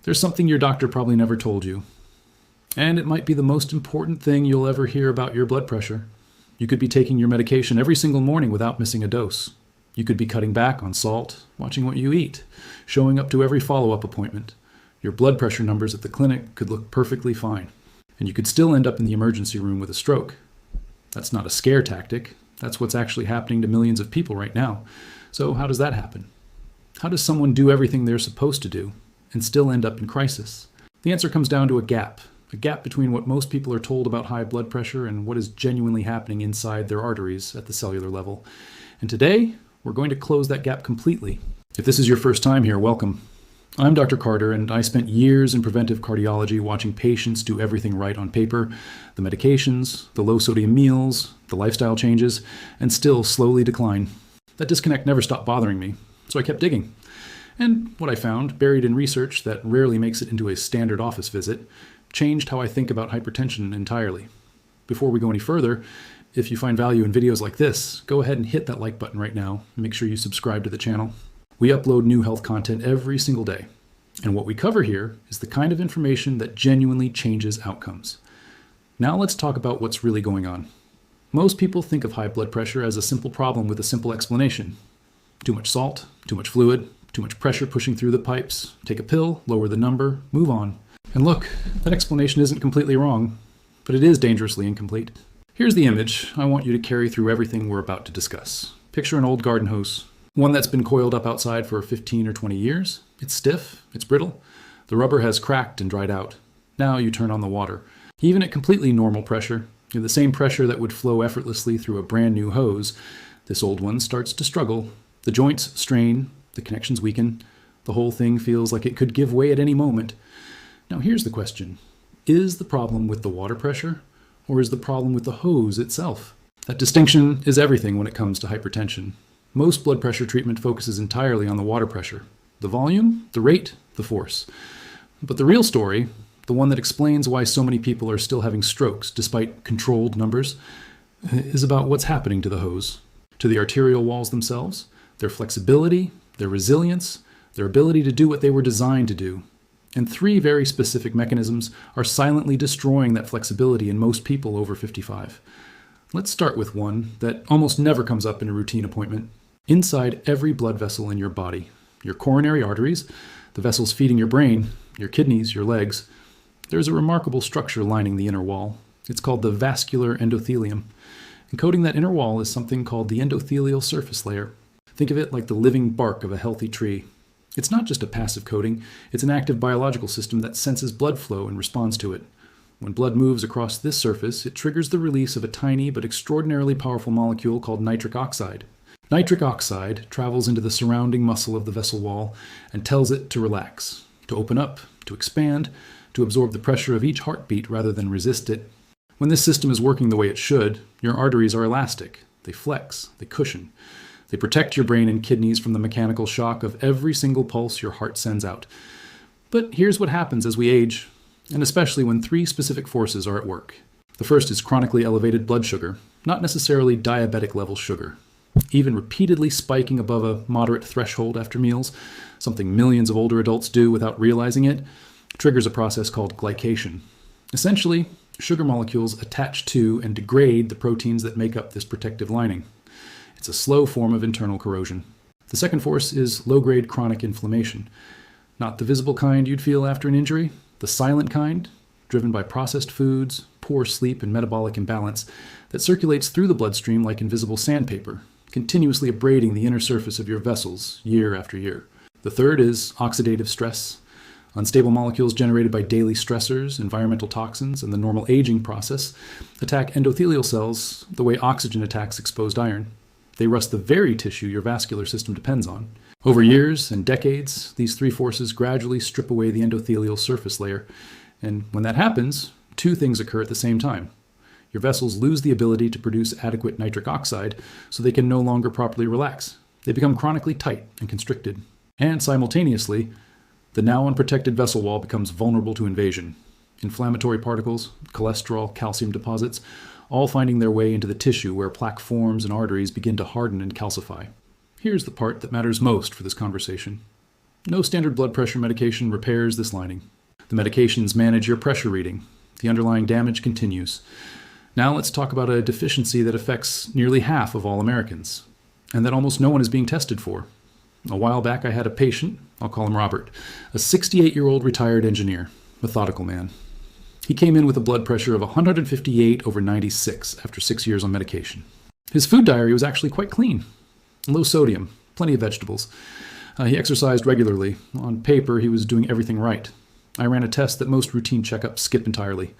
There's something your doctor probably never told you, and it might be the most important thing you'll ever hear about your blood pressure. You could be taking your medication every single morning without missing a dose. You could be cutting back on salt, watching what you eat, showing up to every follow-up appointment. Your blood pressure numbers at the clinic could look perfectly fine, and you could still end up in the emergency room with a stroke. That's not a scare tactic. That's what's actually happening to millions of people right now. So how does that happen? How does someone do everything they're supposed to do and still end up in crisis? The answer comes down to a gap between what most people are told about high blood pressure and what is genuinely happening inside their arteries at the cellular level. And today, we're going to close that gap completely. If this is your first time here, welcome. I'm Dr. Carter, and I spent years in preventive cardiology watching patients do everything right on paper, the medications, the low-sodium meals, the lifestyle changes, and still slowly decline. That disconnect never stopped bothering me, so I kept digging. And what I found, buried in research that rarely makes it into a standard office visit, changed how I think about hypertension entirely. Before we go any further, if you find value in videos like this, go ahead and hit that like button right now and make sure you subscribe to the channel. We upload new health content every single day, and what we cover here is the kind of information that genuinely changes outcomes. Now let's talk about what's really going on. Most people think of high blood pressure as a simple problem with a simple explanation. Too much salt, too much fluid, too much pressure pushing through the pipes. Take a pill, lower the number, move on. And look, that explanation isn't completely wrong, but it is dangerously incomplete. Here's the image I want you to carry through everything we're about to discuss. Picture an old garden hose. One that's been coiled up outside for 15 or 20 years. It's stiff, it's brittle. The rubber has cracked and dried out. Now you turn on the water. Even at completely normal pressure, the same pressure that would flow effortlessly through a brand new hose, this old one starts to struggle. The joints strain, the connections weaken. The whole thing feels like it could give way at any moment. Now here's the question. Is the problem with the water pressure, or is the problem with the hose itself? That distinction is everything when it comes to hypertension. Most blood pressure treatment focuses entirely on the water pressure, the volume, the rate, the force. But the real story, the one that explains why so many people are still having strokes despite controlled numbers, is about what's happening to the hose, to the arterial walls themselves, their flexibility, their resilience, their ability to do what they were designed to do. And three very specific mechanisms are silently destroying that flexibility in most people over 55. Let's start with one that almost never comes up in a routine appointment. Inside every blood vessel in your body, your coronary arteries, the vessels feeding your brain, your kidneys, your legs, there's a remarkable structure lining the inner wall. It's called the vascular endothelium. And coating that inner wall is something called the endothelial surface layer. Think of it like the living bark of a healthy tree. It's not just a passive coating, it's an active biological system that senses blood flow and responds to it. When blood moves across this surface, it triggers the release of a tiny but extraordinarily powerful molecule called nitric oxide. Nitric oxide travels into the surrounding muscle of the vessel wall and tells it to relax, to open up, to expand, to absorb the pressure of each heartbeat rather than resist it. When this system is working the way it should, your arteries are elastic. They flex, they cushion. They protect your brain and kidneys from the mechanical shock of every single pulse your heart sends out. But here's what happens as we age, and especially when three specific forces are at work. The first is chronically elevated blood sugar, not necessarily diabetic level sugar. Even repeatedly spiking above a moderate threshold after meals, something millions of older adults do without realizing it, triggers a process called glycation. Essentially, sugar molecules attach to and degrade the proteins that make up this protective lining. It's a slow form of internal corrosion. The second force is low-grade chronic inflammation. Not the visible kind you'd feel after an injury, the silent kind, driven by processed foods, poor sleep, and metabolic imbalance that circulates through the bloodstream like invisible sandpaper, continuously abrading the inner surface of your vessels year after year. The third is oxidative stress. Unstable molecules generated by daily stressors, environmental toxins, and the normal aging process attack endothelial cells the way oxygen attacks exposed iron. They rust the very tissue your vascular system depends on. Over years and decades, these three forces gradually strip away the endothelial surface layer. And when that happens, two things occur at the same time. Your vessels lose the ability to produce adequate nitric oxide, so they can no longer properly relax. They become chronically tight and constricted. And simultaneously, the now unprotected vessel wall becomes vulnerable to invasion. Inflammatory particles, cholesterol, calcium deposits, all finding their way into the tissue where plaque forms and arteries begin to harden and calcify. Here's the part that matters most for this conversation. No standard blood pressure medication repairs this lining. The medications manage your pressure reading. The underlying damage continues. Now let's talk about a deficiency that affects nearly half of all Americans, and that almost no one is being tested for. A while back I had a patient, I'll call him Robert, a 68-year-old retired engineer, methodical man. He came in with a blood pressure of 158/96 after 6 years on medication. His food diary was actually quite clean. Low sodium, plenty of vegetables. He exercised regularly. On paper, he was doing everything right. I ran a test that most routine checkups skip entirely.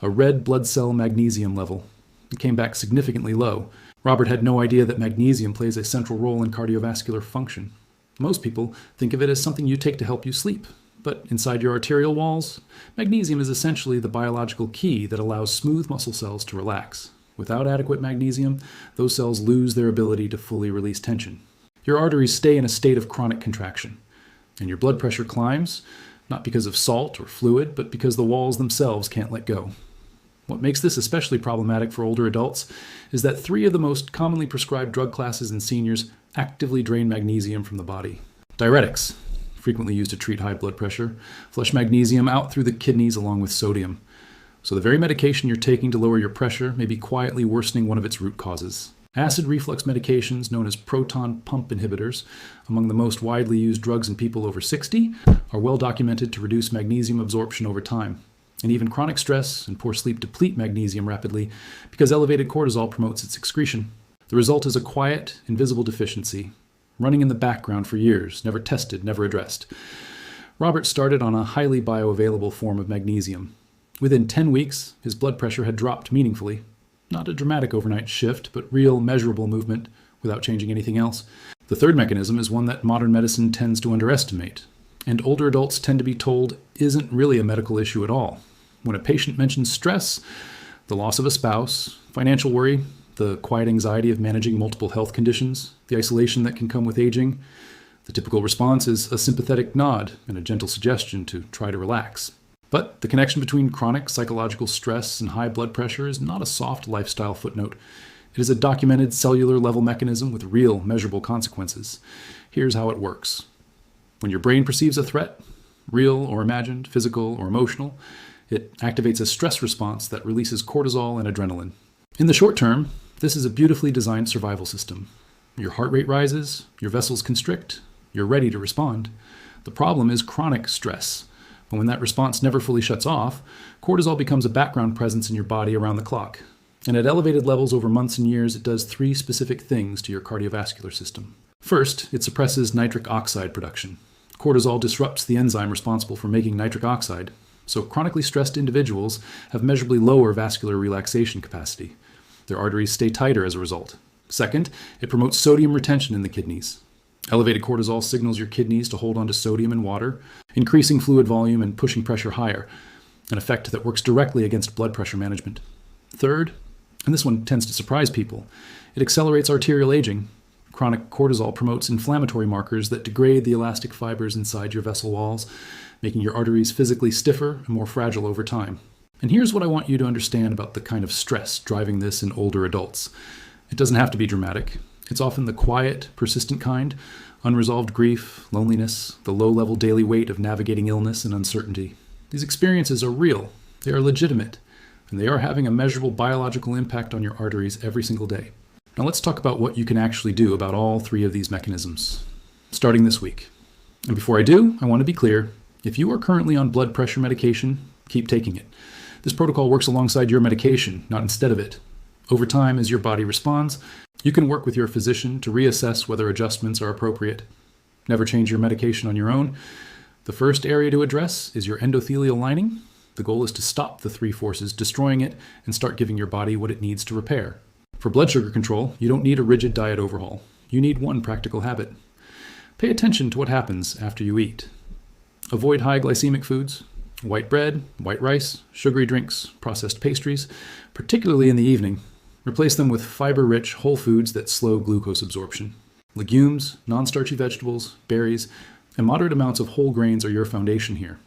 A red blood cell magnesium level. It came back significantly low. Robert had no idea that magnesium plays a central role in cardiovascular function. Most people think of it as something you take to help you sleep. But inside your arterial walls, magnesium is essentially the biological key that allows smooth muscle cells to relax. Without adequate magnesium, those cells lose their ability to fully release tension. Your arteries stay in a state of chronic contraction, and your blood pressure climbs, not because of salt or fluid, but because the walls themselves can't let go. What makes this especially problematic for older adults is that 3 of the most commonly prescribed drug classes in seniors actively drain magnesium from the body. Diuretics, frequently used to treat high blood pressure, flush magnesium out through the kidneys along with sodium. So the very medication you're taking to lower your pressure may be quietly worsening one of its root causes. Acid reflux medications, known as proton pump inhibitors, among the most widely used drugs in people over 60, are well documented to reduce magnesium absorption over time. And even chronic stress and poor sleep deplete magnesium rapidly because elevated cortisol promotes its excretion. The result is a quiet, invisible deficiency, running in the background for years, never tested, never addressed. Robert started on a highly bioavailable form of magnesium. Within 10 weeks, his blood pressure had dropped meaningfully. Not a dramatic overnight shift, but real measurable movement without changing anything else. The third mechanism is one that modern medicine tends to underestimate, and older adults tend to be told isn't really a medical issue at all. When a patient mentions stress, the loss of a spouse, financial worry, the quiet anxiety of managing multiple health conditions, the isolation that can come with aging, the typical response is a sympathetic nod and a gentle suggestion to try to relax. But the connection between chronic psychological stress and high blood pressure is not a soft lifestyle footnote. It is a documented cellular level mechanism with real measurable consequences. Here's how it works. When your brain perceives a threat, real or imagined, physical or emotional, it activates a stress response that releases cortisol and adrenaline. In the short term, this is a beautifully designed survival system. Your heart rate rises, your vessels constrict, you're ready to respond. The problem is chronic stress. And when that response never fully shuts off, cortisol becomes a background presence in your body around the clock. And at elevated levels over months and years, it does 3 specific things to your cardiovascular system. First, it suppresses nitric oxide production. Cortisol disrupts the enzyme responsible for making nitric oxide, so chronically stressed individuals have measurably lower vascular relaxation capacity. Their arteries stay tighter as a result. Second, it promotes sodium retention in the kidneys. Elevated cortisol signals your kidneys to hold onto sodium and water, increasing fluid volume and pushing pressure higher, an effect that works directly against blood pressure management. Third, and this one tends to surprise people, it accelerates arterial aging. Chronic cortisol promotes inflammatory markers that degrade the elastic fibers inside your vessel walls, making your arteries physically stiffer and more fragile over time. And here's what I want you to understand about the kind of stress driving this in older adults. It doesn't have to be dramatic. It's often the quiet, persistent kind, unresolved grief, loneliness, the low-level daily weight of navigating illness and uncertainty. These experiences are real, they are legitimate, and they are having a measurable biological impact on your arteries every single day. Now let's talk about what you can actually do about all 3 of these mechanisms, starting this week. And before I do, I want to be clear, if you are currently on blood pressure medication, keep taking it. This protocol works alongside your medication, not instead of it. Over time, as your body responds, you can work with your physician to reassess whether adjustments are appropriate. Never change your medication on your own. The first area to address is your endothelial lining. The goal is to stop the 3 forces destroying it and start giving your body what it needs to repair. For blood sugar control, you don't need a rigid diet overhaul. You need one practical habit. Pay attention to what happens after you eat. Avoid high glycemic foods, white bread, white rice, sugary drinks, processed pastries, particularly in the evening. Replace them with fiber-rich whole foods that slow glucose absorption. Legumes, non-starchy vegetables, berries, and moderate amounts of whole grains are your foundation here.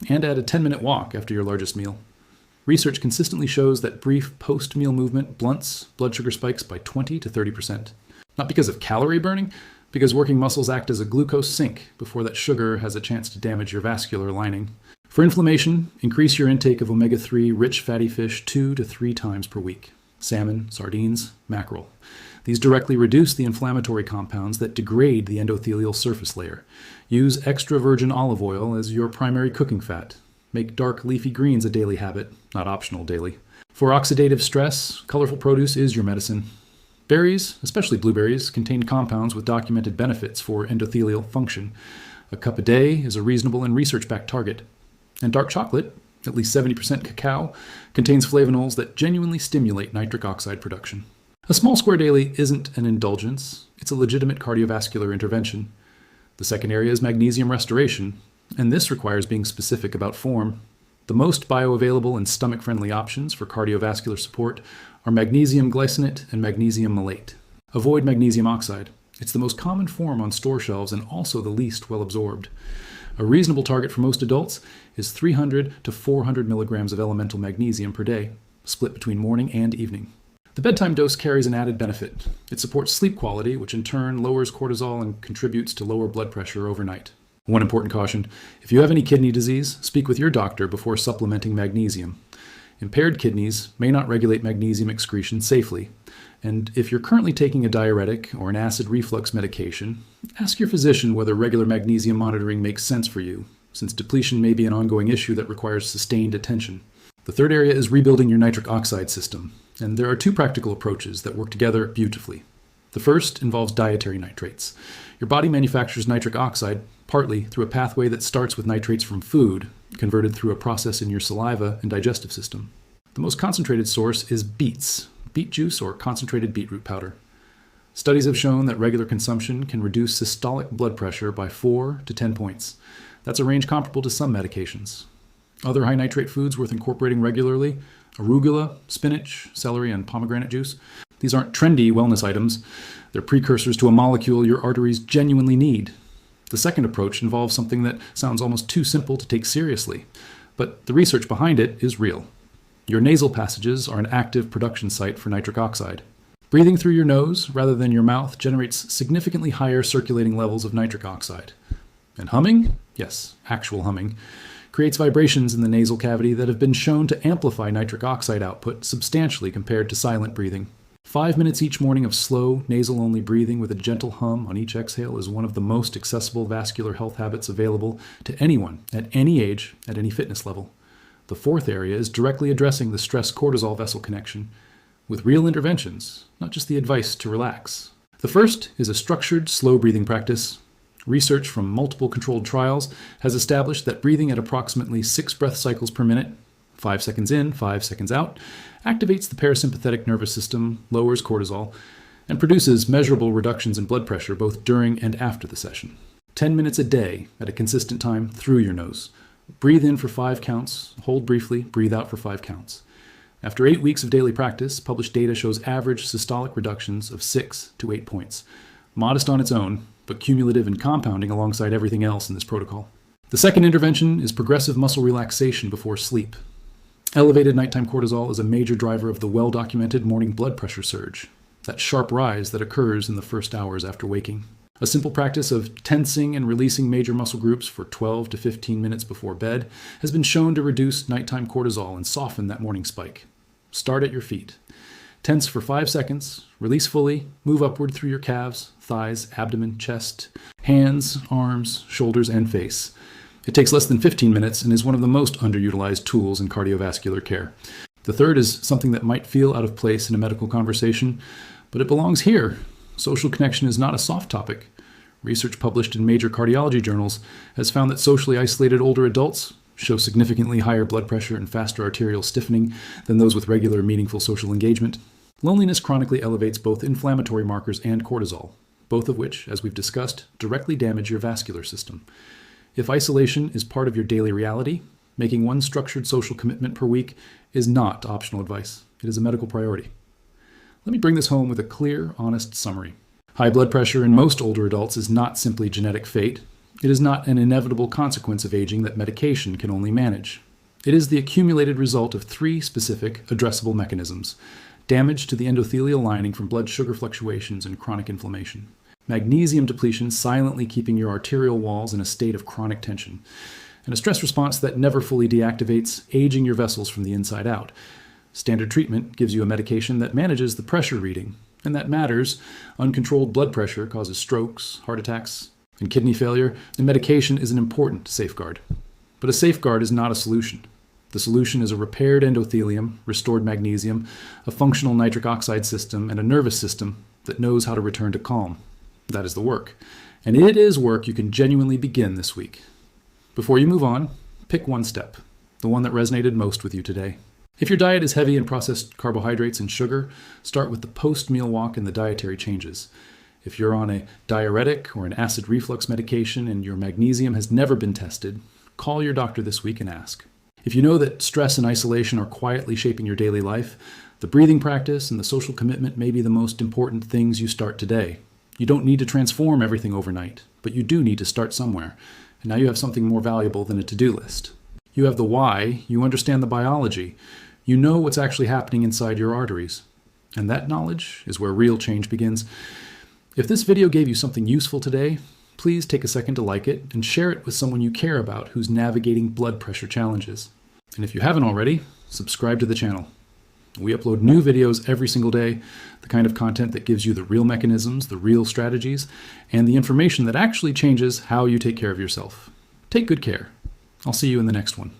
And add a 10-minute walk after your largest meal. Research consistently shows that brief post-meal movement blunts blood sugar spikes by 20 to 30%. Not because of calorie burning, Because working muscles act as a glucose sink before that sugar has a chance to damage your vascular lining. For inflammation, increase your intake of omega-3 rich fatty fish 2 to 3 times per week. Salmon, sardines, mackerel. These directly reduce the inflammatory compounds that degrade the endothelial surface layer. Use extra virgin olive oil as your primary cooking fat. Make dark leafy greens a daily habit, not optional daily. For oxidative stress, colorful produce is your medicine. Berries, especially blueberries, contain compounds with documented benefits for endothelial function. A cup a day is a reasonable and research-backed target. And dark chocolate, at least 70% cacao, contains flavonols that genuinely stimulate nitric oxide production. A small square daily isn't an indulgence, it's a legitimate cardiovascular intervention. The second area is magnesium restoration, and this requires being specific about form. The most bioavailable and stomach-friendly options for cardiovascular support are magnesium glycinate and magnesium malate. Avoid magnesium oxide. It's the most common form on store shelves and also the least well absorbed. A reasonable target for most adults is 300 to 400 milligrams of elemental magnesium per day, split between morning and evening. The bedtime dose carries an added benefit. It supports sleep quality, which in turn lowers cortisol and contributes to lower blood pressure overnight. One important caution: if you have any kidney disease, speak with your doctor before supplementing magnesium. Impaired kidneys may not regulate magnesium excretion safely, and if you're currently taking a diuretic or an acid reflux medication, ask your physician whether regular magnesium monitoring makes sense for you, since depletion may be an ongoing issue that requires sustained attention. The third area is rebuilding your nitric oxide system, and there are 2 practical approaches that work together beautifully. The first involves dietary nitrates. Your body manufactures nitric oxide partly through a pathway that starts with nitrates from food, converted through a process in your saliva and digestive system. The most concentrated source is beets, beet juice or concentrated beetroot powder. Studies have shown that regular consumption can reduce systolic blood pressure by 4 to 10 points. That's a range comparable to some medications. Other high nitrate foods worth incorporating regularly: arugula, spinach, celery, and pomegranate juice. These aren't trendy wellness items. They're precursors to a molecule your arteries genuinely need. The second approach involves something that sounds almost too simple to take seriously, but the research behind it is real. Your nasal passages are an active production site for nitric oxide. Breathing through your nose rather than your mouth generates significantly higher circulating levels of nitric oxide. And humming, yes, actual humming, creates vibrations in the nasal cavity that have been shown to amplify nitric oxide output substantially compared to silent breathing. 5 minutes each morning of slow, nasal-only breathing with a gentle hum on each exhale is one of the most accessible vascular health habits available to anyone at any age, at any fitness level. The fourth area is directly addressing the stress-cortisol vessel connection with real interventions, not just the advice to relax. The first is a structured, slow breathing practice. Research from multiple controlled trials has established that breathing at approximately 6 breath cycles per minute, 5 seconds in, 5 seconds out, activates the parasympathetic nervous system, lowers cortisol, and produces measurable reductions in blood pressure both during and after the session. 10 minutes a day at a consistent time through your nose. Breathe in for 5 counts, hold briefly, breathe out for 5 counts. After 8 weeks of daily practice, published data shows average systolic reductions of 6 to 8 points. Modest on its own, but cumulative and compounding alongside everything else in this protocol. The second intervention is progressive muscle relaxation before sleep. Elevated nighttime cortisol is a major driver of the well-documented morning blood pressure surge, that sharp rise that occurs in the first hours after waking. A simple practice of tensing and releasing major muscle groups for 12 to 15 minutes before bed has been shown to reduce nighttime cortisol and soften that morning spike. Start at your feet. Tense for 5 seconds, release fully, move upward through your calves, thighs, abdomen, chest, hands, arms, shoulders, and face. It takes less than 15 minutes and is one of the most underutilized tools in cardiovascular care. The third is something that might feel out of place in a medical conversation, but it belongs here. Social connection is not a soft topic. Research published in major cardiology journals has found that socially isolated older adults show significantly higher blood pressure and faster arterial stiffening than those with regular, meaningful social engagement. Loneliness chronically elevates both inflammatory markers and cortisol, both of which, as we've discussed, directly damage your vascular system. If isolation is part of your daily reality, making one structured social commitment per week is not optional advice. It is a medical priority. Let me bring this home with a clear, honest summary. High blood pressure in most older adults is not simply genetic fate. It is not an inevitable consequence of aging that medication can only manage. It is the accumulated result of 3 specific, addressable mechanisms: damage to the endothelial lining from blood sugar fluctuations and chronic inflammation, Magnesium depletion silently keeping your arterial walls in a state of chronic tension. And a stress response that never fully deactivates, aging your vessels from the inside out. Standard treatment gives you a medication that manages the pressure reading, and that matters. Uncontrolled blood pressure causes strokes, heart attacks, and kidney failure, and medication is an important safeguard. But a safeguard is not a solution. The solution is a repaired endothelium, restored magnesium, a functional nitric oxide system, and a nervous system that knows how to return to calm. That is the work. And it is work you can genuinely begin this week. Before you move on, pick one step, the one that resonated most with you today. If your diet is heavy in processed carbohydrates and sugar, start with the post-meal walk and the dietary changes. If you're on a diuretic or an acid reflux medication and your magnesium has never been tested, call your doctor this week and ask. If you know that stress and isolation are quietly shaping your daily life, the breathing practice and the social commitment may be the most important things you start today. You don't need to transform everything overnight, but you do need to start somewhere. And now you have something more valuable than a to-do list. You have the why, you understand the biology, you know what's actually happening inside your arteries. And that knowledge is where real change begins. If this video gave you something useful today, please take a second to like it and share it with someone you care about who's navigating blood pressure challenges. And if you haven't already, subscribe to the channel. We upload new videos every single day, the kind of content that gives you the real mechanisms, the real strategies, and the information that actually changes how you take care of yourself. Take good care. I'll see you in the next one.